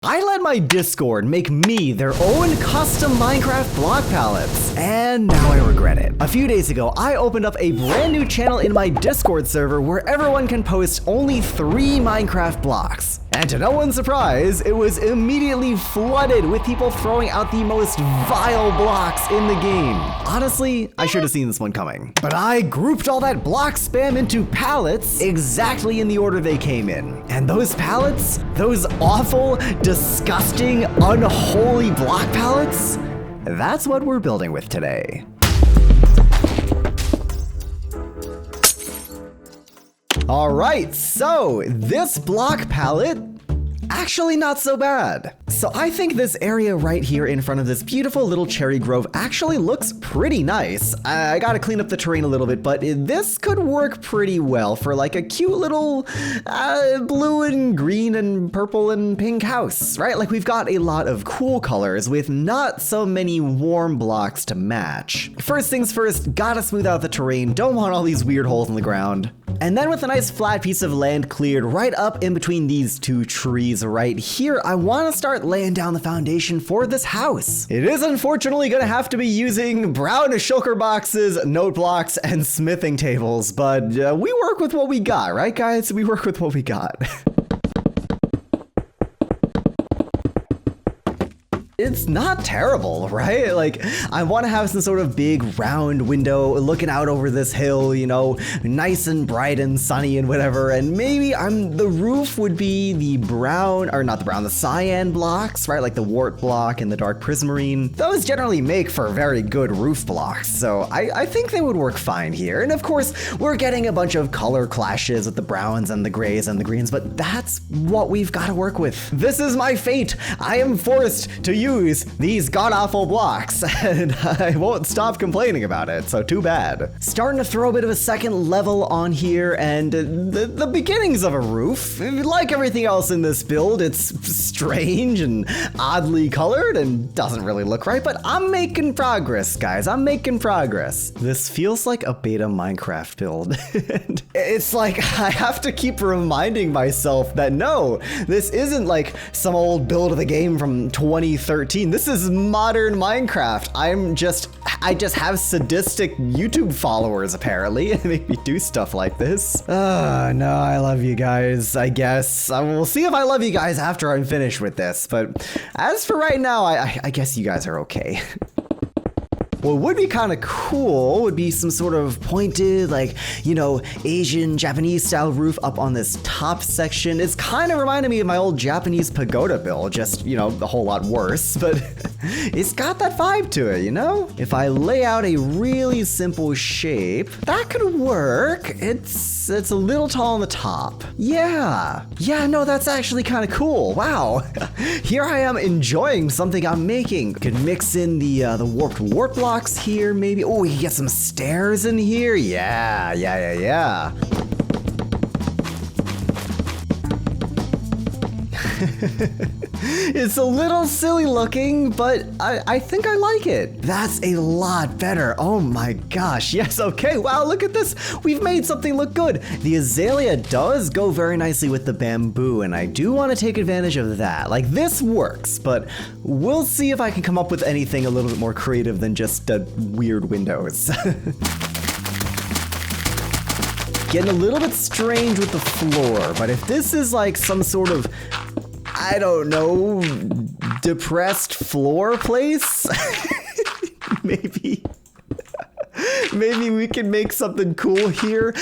I let my Discord make me their own custom Minecraft block palettes, and now I regret it. A few days ago, I opened up a brand new channel in my Discord server where everyone can post only 3 Minecraft blocks. And to no one's surprise, it was immediately flooded with people throwing out the most vile blocks in the game. Honestly, I should have seen this one coming. But I grouped all that block spam into pallets exactly in the order they came in. And those pallets, those awful, disgusting, unholy block pallets, that's what we're building with today. Alright, so this block palette, actually not so bad. So I think this area right here in front of this beautiful little cherry grove actually looks pretty nice. I gotta clean up the terrain a little bit, but this could work pretty well for like a cute little blue and green and purple and pink house, right? Like we've got a lot of cool colors with not so many warm blocks to match. First things first, gotta smooth out the terrain, don't want all these weird holes in the ground. And then with a nice flat piece of land cleared right up in between these 2 trees right here, I want to start laying down the foundation for this house. It is unfortunately going to have to be using brown shulker boxes, note blocks, and smithing tables, but we work with what we got, right guys? We work with what we got. It's not terrible, right? Like, I want to have some sort of big round window looking out over this hill, you know, nice and bright and sunny and whatever, and maybe the roof would be the brown, or not the brown, the cyan blocks, right? Like the wart block and the dark prismarine. Those generally make for very good roof blocks, so I think they would work fine here. And of course, we're getting a bunch of color clashes with the browns and the grays and the greens, but that's what we've got to work with. This is my fate. I am forced to use these god-awful blocks, and I won't stop complaining about it, so too bad. Starting to throw a bit of a second level on here, and the beginnings of a roof. Like everything else in this build, it's strange and oddly colored and doesn't really look right, but I'm making progress, guys. I'm making progress. This feels like a beta Minecraft build. It's like I have to keep reminding myself that no, this isn't like some old build of the game from 2013. This is modern Minecraft. I just have sadistic YouTube followers apparently, and make me do stuff like this. No, I love you guys, I guess. We'll see if I love you guys after I'm finished with this, but as for right now, I guess you guys are okay. What would be kind of cool would be some sort of pointed, like, you know, Asian, Japanese style roof up on this top section. It's kind of reminded me of my old Japanese pagoda build, just, you know, a whole lot worse, but it's got that vibe to it, you know? If I lay out a really simple shape, that could work. It's a little tall on the top. Yeah, no, that's actually kind of cool. Wow. Here I am enjoying something I'm making. Could mix in the warped wart blocks here, maybe. Oh, we can get some stairs in here. Yeah. It's a little silly looking, but I think I like it. That's a lot better. Oh my gosh. Yes, okay. Wow, look at this. We've made something look good. The azalea does go very nicely with the bamboo, and I do want to take advantage of that. Like, this works, but we'll see if I can come up with anything a little bit more creative than just weird windows. Getting a little bit strange with the floor, but if this is like some sort of, I don't know, depressed floor place, maybe we can make something cool here.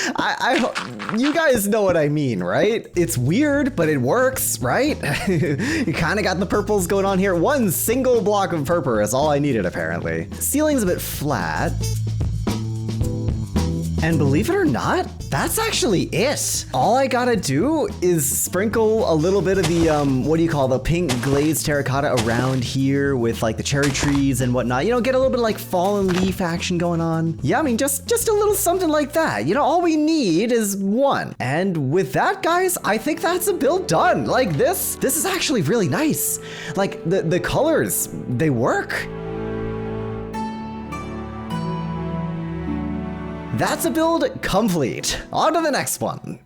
You guys know what I mean, right? It's weird, but it works, right? You kind of got the purples going on here. One single block of purple is all I needed, apparently. Ceiling's a bit flat. And believe it or not, that's actually it. All I gotta do is sprinkle a little bit of the, what do you call, the pink glazed terracotta around here with like the cherry trees and whatnot. You know, get a little bit of like fallen leaf action going on. Yeah, I mean, just a little something like that. You know, all we need is one. And with that, guys, I think that's a build done. Like this is actually really nice. Like the colors, they work. That's a build complete. On to the next one.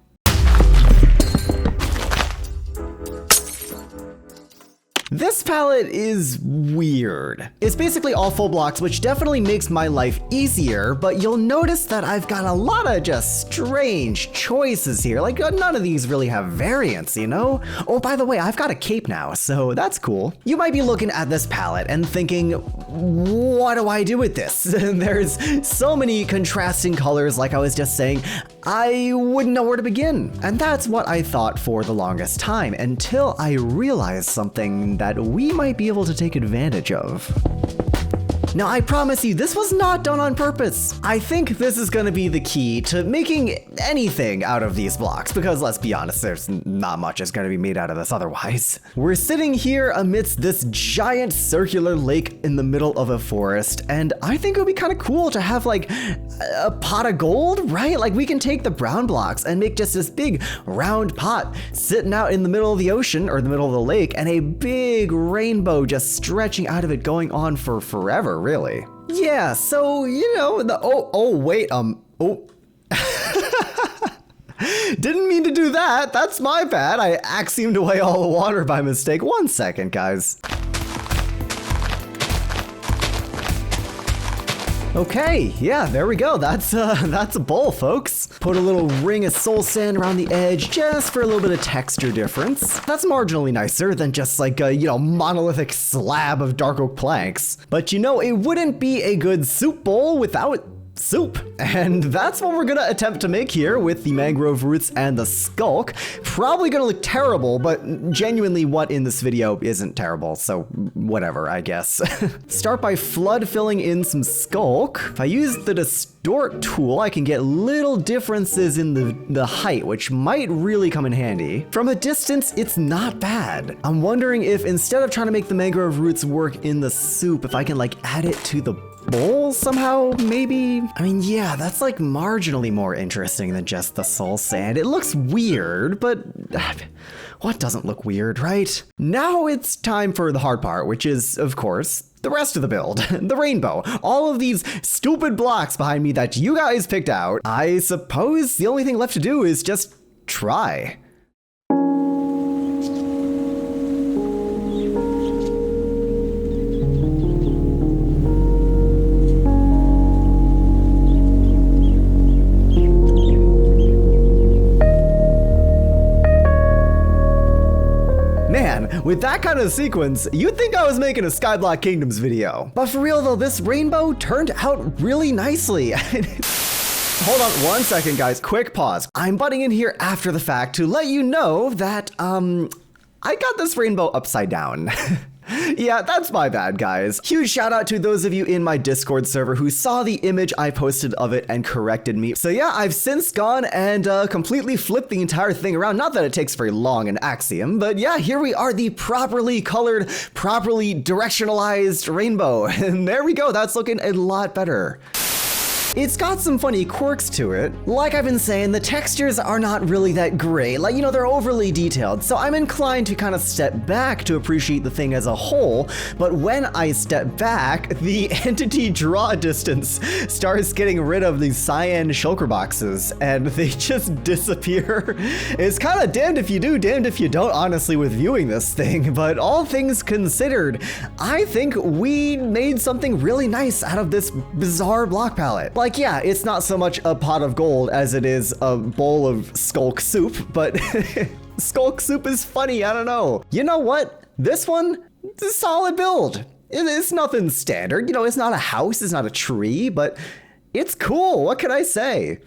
This palette is weird. It's basically all full blocks, which definitely makes my life easier, but you'll notice that I've got a lot of just strange choices here. Like, none of these really have variance, you know? Oh, by the way, I've got a cape now, so that's cool. You might be looking at this palette and thinking, what do I do with this? There's so many contrasting colors, like I was just saying, I wouldn't know where to begin. And that's what I thought for the longest time, until I realized something that we might be able to take advantage of. Now, I promise you, this was not done on purpose. I think this is gonna be the key to making anything out of these blocks, because let's be honest, there's not much is gonna be made out of this otherwise. We're sitting here amidst this giant circular lake in the middle of a forest, and I think it would be kind of cool to have like a pot of gold, right? Like we can take the brown blocks and make just this big round pot sitting out in the middle of the ocean or the middle of the lake, and a big rainbow just stretching out of it, going on for forever. Really? Yeah, so, you know, wait, didn't mean to do that. That's my bad. I axiomed away all the water by mistake. 1 second, guys. Okay, yeah, there we go. That's a bowl, folks. Put a little ring of soul sand around the edge just for a little bit of texture difference. That's marginally nicer than just like a, you know, monolithic slab of dark oak planks. But you know, it wouldn't be a good soup bowl without soup. And that's what we're gonna attempt to make here with the mangrove roots and the skulk. Probably gonna look terrible, but genuinely what in this video isn't terrible, so whatever, I guess. Start by flood filling in some skulk. If I use the distort tool, I can get little differences in the height, which might really come in handy. From a distance, it's not bad. I'm wondering if instead of trying to make the mangrove roots work in the soup, if I can like add it to the bowl somehow, maybe? I mean, yeah, that's like marginally more interesting than just the soul sand. It looks weird, but what doesn't look weird, right? Now it's time for the hard part, which is, of course, the rest of the build, the rainbow. All of these stupid blocks behind me that you guys picked out. I suppose the only thing left to do is just try. Man, with that kind of sequence, you'd think I was making a Skyblock Kingdoms video. But for real though, this rainbow turned out really nicely. Hold on 1 second, guys. Quick pause. I'm butting in here after the fact to let you know that, I got this rainbow upside down. Yeah, that's my bad, guys. Huge shout out to those of you in my Discord server who saw the image I posted of it and corrected me. So yeah, I've since gone and completely flipped the entire thing around. Not that it takes very long in Axiom, but yeah, here we are, the properly colored, properly directionalized rainbow. And there we go, that's looking a lot better. It's got some funny quirks to it. Like I've been saying, the textures are not really that great. Like, you know, they're overly detailed. So I'm inclined to kind of step back to appreciate the thing as a whole. But when I step back, the entity draw distance starts getting rid of these cyan shulker boxes and they just disappear. It's kind of damned if you do, damned if you don't, honestly, with viewing this thing. But all things considered, I think we made something really nice out of this bizarre block palette. Like, yeah, it's not so much a pot of gold as it is a bowl of skulk soup, but skulk soup is funny, I don't know. You know what? This one, it's a solid build. It's nothing standard, you know, it's not a house, it's not a tree, but it's cool, what can I say?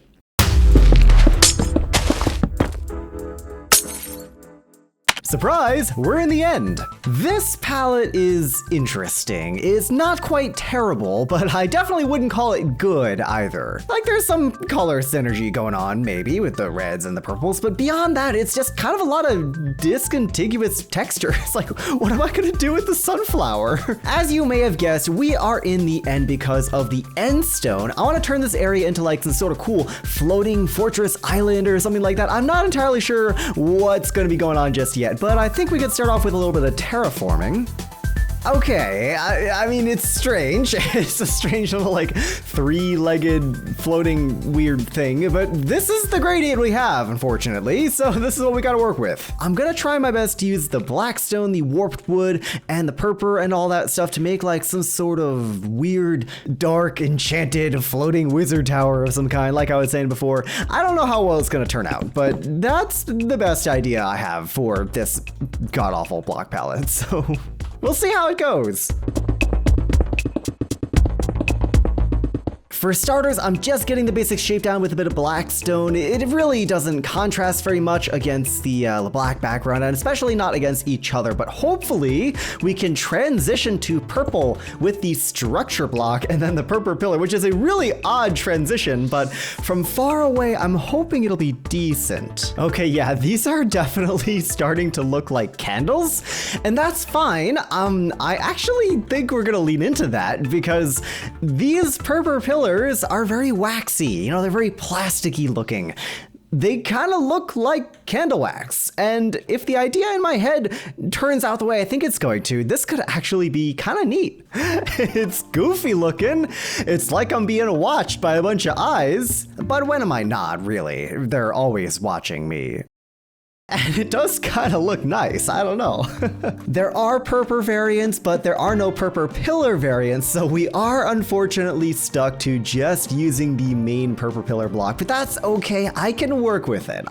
Surprise, we're in the end. This palette is interesting. It's not quite terrible, but I definitely wouldn't call it good either. Like, there's some color synergy going on, maybe, with the reds and the purples, but beyond that, it's just kind of a lot of discontiguous texture. It's like, what am I gonna do with the sunflower? As you may have guessed, we are in the end because of the end stone. I wanna turn this area into like some sort of cool floating fortress island or something like that. I'm not entirely sure what's gonna be going on just yet, but I think we could start off with a little bit of terraforming. Okay, I mean, it's strange. It's a strange little, like, three-legged floating weird thing, but this is the gradient we have, unfortunately, so this is what we gotta work with. I'm gonna try my best to use the black stone, the warped wood, and the purpur and all that stuff to make, like, some sort of weird, dark, enchanted, floating wizard tower of some kind, like I was saying before. I don't know how well it's gonna turn out, but that's the best idea I have for this god-awful block palette, so we'll see how it goes. For starters, I'm just getting the basic shape down with a bit of black stone. It really doesn't contrast very much against the black background, and especially not against each other, but hopefully we can transition to purple with the structure block and then the purple pillar, which is a really odd transition, but from far away, I'm hoping it'll be decent. Okay, yeah, these are definitely starting to look like candles, and that's fine. I actually think we're gonna lean into that because these purple pillars are very waxy, you know, they're very plasticky looking. They kind of look like candle wax, and if the idea in my head turns out the way I think it's going to, this could actually be kind of neat. It's goofy looking, it's like I'm being watched by a bunch of eyes, but when am I not, really? They're always watching me. And it does kind of look nice, I don't know. There are purpur variants, but there are no purpur pillar variants, so we are unfortunately stuck to just using the main purpur pillar block, but that's okay, I can work with it.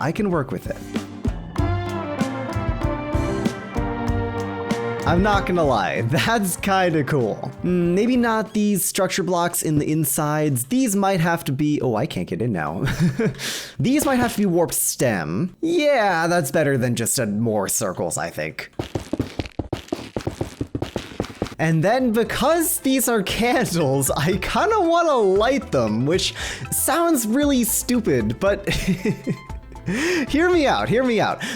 I'm not gonna lie, that's kinda cool. Maybe not these structure blocks in the insides. These might have to be, oh, I can't get in now. These might have to be warped stem. Yeah, that's better than just more circles, I think. And then because these are candles, I kinda wanna light them, which sounds really stupid, but hear me out.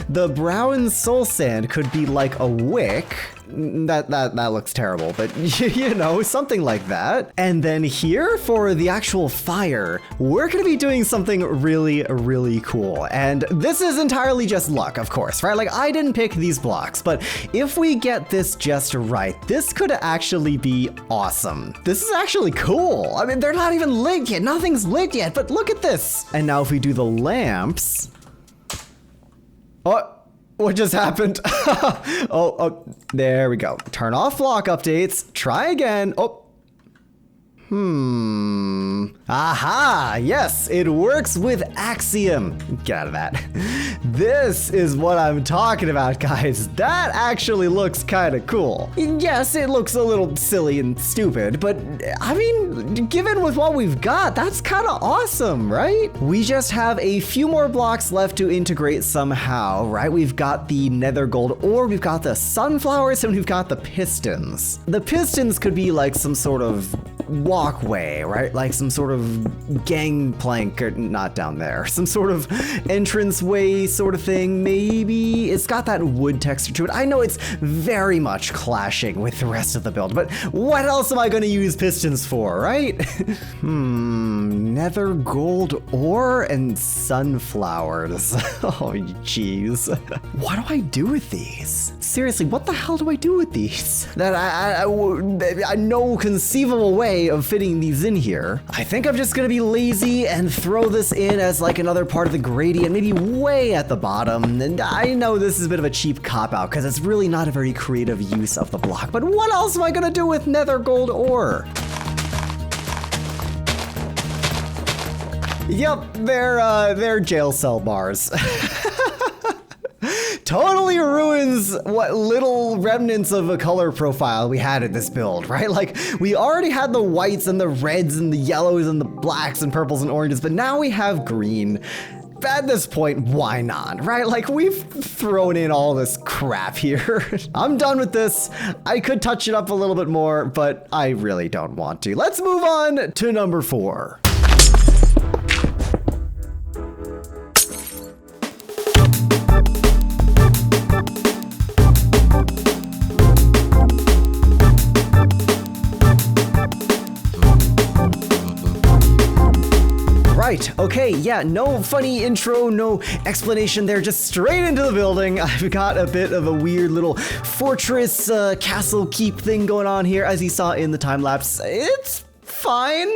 The brown soul sand could be like a wick. That looks terrible, but you know, something like that. And then here for the actual fire, we're gonna be doing something really, really cool. And this is entirely just luck, of course, right? Like, I didn't pick these blocks, but if we get this just right, this could actually be awesome. This is actually cool. I mean, they're not even lit yet. Nothing's lit yet, but look at this. And now if we do the lamps, what just happened? Oh, there we go. Turn off block updates. Try again. Aha, yes, it works with Axiom. Get out of that. This is what I'm talking about, guys. That actually looks kind of cool. Yes, it looks a little silly and stupid, but I mean, given with what we've got, that's kind of awesome, right? We just have a few more blocks left to integrate somehow, right? We've got the nether gold ore, we've got the sunflowers, and we've got the pistons. The pistons could be like some sort of walkway, right? Like some sort of gangplank, or not down there, some sort of entranceway sort of thing. Maybe it's got that wood texture to it. I know it's very much clashing with the rest of the build, but what else am I going to use pistons for, right? Nether gold ore and sunflowers. Oh, jeez. What do I do with these? Seriously, what the hell do I do with these? That I no conceivable way of fitting these in here. I think I'm just gonna be lazy and throw this in as like another part of the gradient, maybe way at the bottom. And I know this is a bit of a cheap cop-out because it's really not a very creative use of the block, but what else am I gonna do with nether gold ore? Yep, they're jail cell bars. Totally ruins what little remnants of a color profile we had in this build, right? Like, we already had the whites and the reds and the yellows and the blacks and purples and oranges, but now we have green. At this point, why not, right? Like, we've thrown in all this crap here. I'm done with this. I could touch it up a little bit more, but I really don't want to. Let's move on to number 4. Right, Okay, yeah, no funny intro, no explanation there, just straight into the building. I've got a bit of a weird little fortress, castle keep thing going on here, as you saw in the time lapse. It's fine.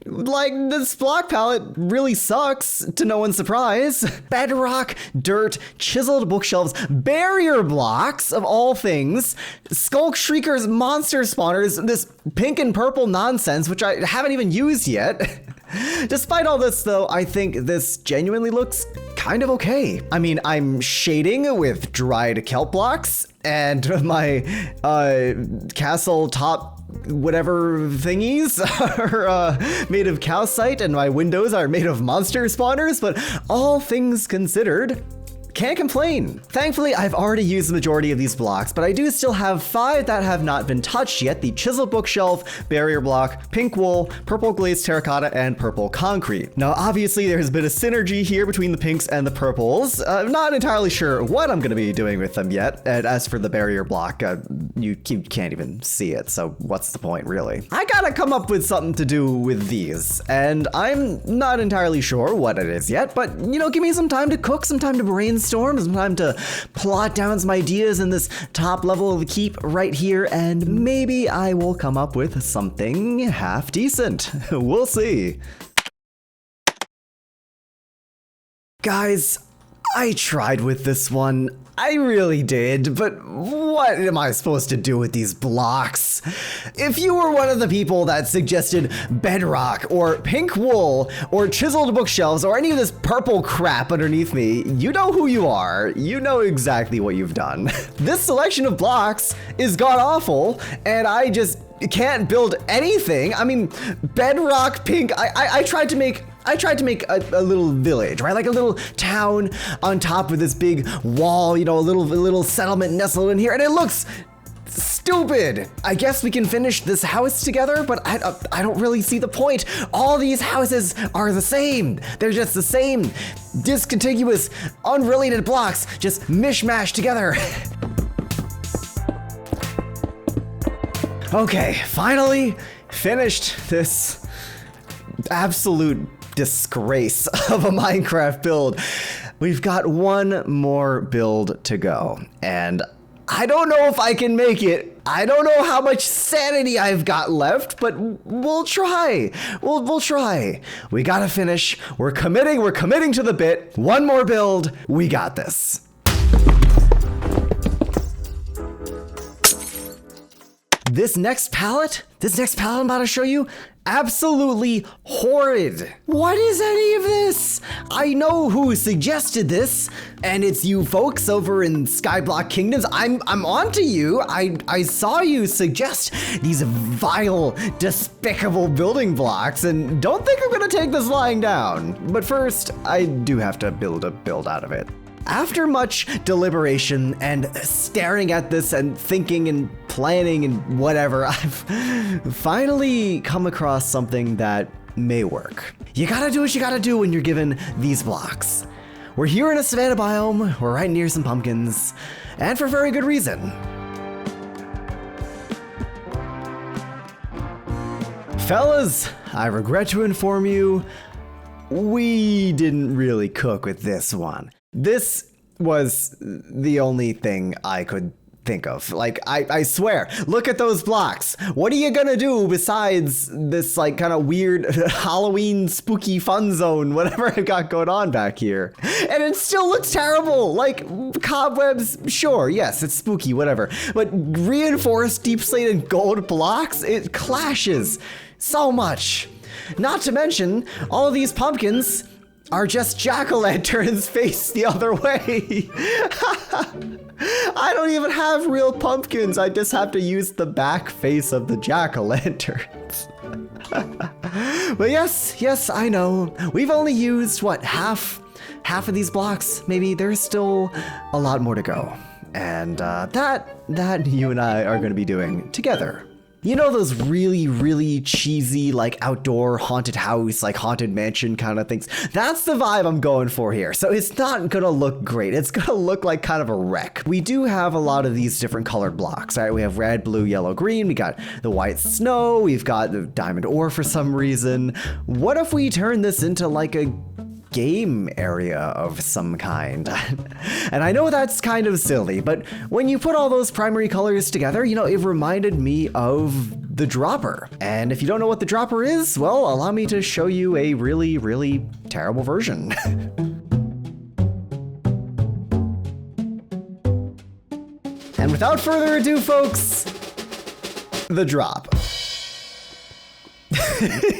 Like, this block palette really sucks, to no one's surprise. Bedrock, dirt, chiseled bookshelves, barrier blocks of all things, skulk shriekers, monster spawners, this pink and purple nonsense, which I haven't even used yet. Despite all this, though, I think this genuinely looks kind of okay. I mean, I'm shading with dried kelp blocks, and my castle top whatever thingies are made of calcite, and my windows are made of monster spawners, but all things considered, can't complain. Thankfully, I've already used the majority of these blocks, but I do still have 5 that have not been touched yet: the chiseled bookshelf, barrier block, pink wool, purple glazed terracotta, and purple concrete. Now, obviously, there's a bit of synergy here between the pinks and the purples. I'm not entirely sure what I'm going to be doing with them yet. And as for the barrier block, you can't even see it, so what's the point, really? I gotta come up with something to do with these, and I'm not entirely sure what it is yet, but, you know, give me some time to cook, some time to brainstorm, some time to plot down some ideas in this top level of the keep right here, and maybe I will come up with something half decent. We'll see. Guys, I tried with this one. I really did, but what am I supposed to do with these blocks? If you were one of the people that suggested bedrock or pink wool or chiseled bookshelves or any of this purple crap underneath me, you know who you are. You know exactly what you've done. This selection of blocks is god-awful, and I just can't build anything. I mean, bedrock, pink, I tried to make a little village, right? Like a little town on top of this big wall, you know, a little settlement nestled in here, and it looks stupid. I guess we can finish this house together, but I don't really see the point. All these houses are the same. They're just the same discontiguous, unrelated blocks, just mishmashed together. Okay, finally finished this absolute disgrace of a Minecraft build. We've got one more build to go, and I don't know if I can make it. I don't know how much sanity I've got left, but we'll try. We'll try. We gotta finish. We're committing to the bit. One more build. We got this. This next palette I'm about to show you, absolutely horrid. What is any of this? I know who suggested this, and it's you folks over in Skyblock Kingdoms. I'm onto you. I saw you suggest these vile, despicable building blocks, and don't think I'm gonna take this lying down. But first, I do have to build a build out of it. After much deliberation and staring at this and thinking and planning and whatever, I've finally come across something that may work. You gotta do what you gotta do when you're given these blocks. We're here in a savanna biome, we're right near some pumpkins, and for very good reason. Fellas, I regret to inform you, we didn't really cook with this one. This was the only thing I could think of. Like, I swear, look at those blocks. What are you gonna do besides this, like, kind of weird Halloween spooky fun zone, whatever I've got going on back here? And it still looks terrible. Like, cobwebs, sure, yes, it's spooky, whatever. But reinforced deep slate and gold blocks, it clashes so much. Not to mention, all of these pumpkins are just jack-o'-lanterns faced the other way. I don't even have real pumpkins. I just have to use the back face of the jack-o'-lanterns. But yes, I know. We've only used, what, half of these blocks? Maybe there's still a lot more to go. And that you and I are going to be doing together You know those really cheesy, like outdoor haunted house, like haunted mansion kind of things? That's the vibe I'm going for here. So it's not gonna look great. It's gonna look like kind of a wreck. We do have a lot of these different colored blocks, right? We have red, blue, yellow, green. We got the white snow. We've got the diamond ore for some reason. What if we turn this into like a game area of some kind? And I know that's kind of silly, but when you put all those primary colors together, you know, it reminded me of the dropper. And if you don't know what the dropper is, well, allow me to show you a really terrible version. And without further ado, folks, the drop.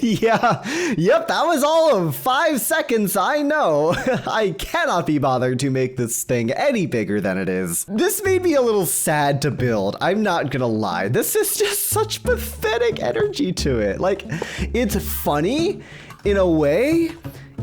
Yeah, yep, that was all of 5 seconds, I know. I cannot be bothered to make this thing any bigger than it is. This made me a little sad to build, I'm not gonna lie. This is just such pathetic energy to it. Like, it's funny in a way.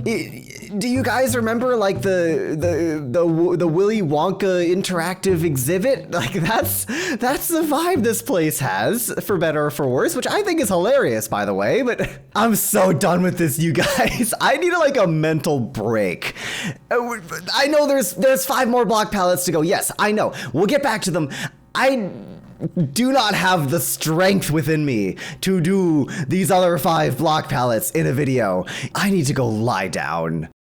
Do you guys remember like the Willy Wonka interactive exhibit? Like that's the vibe this place has, for better or for worse, which I think is hilarious, by the way. But I'm so done with this, you guys. I need like a mental break. I know there's 5 more block palettes to go. Yes, I know. We'll get back to them. I do not have the strength within me to do these other 5 block palettes in a video. I need to go lie down.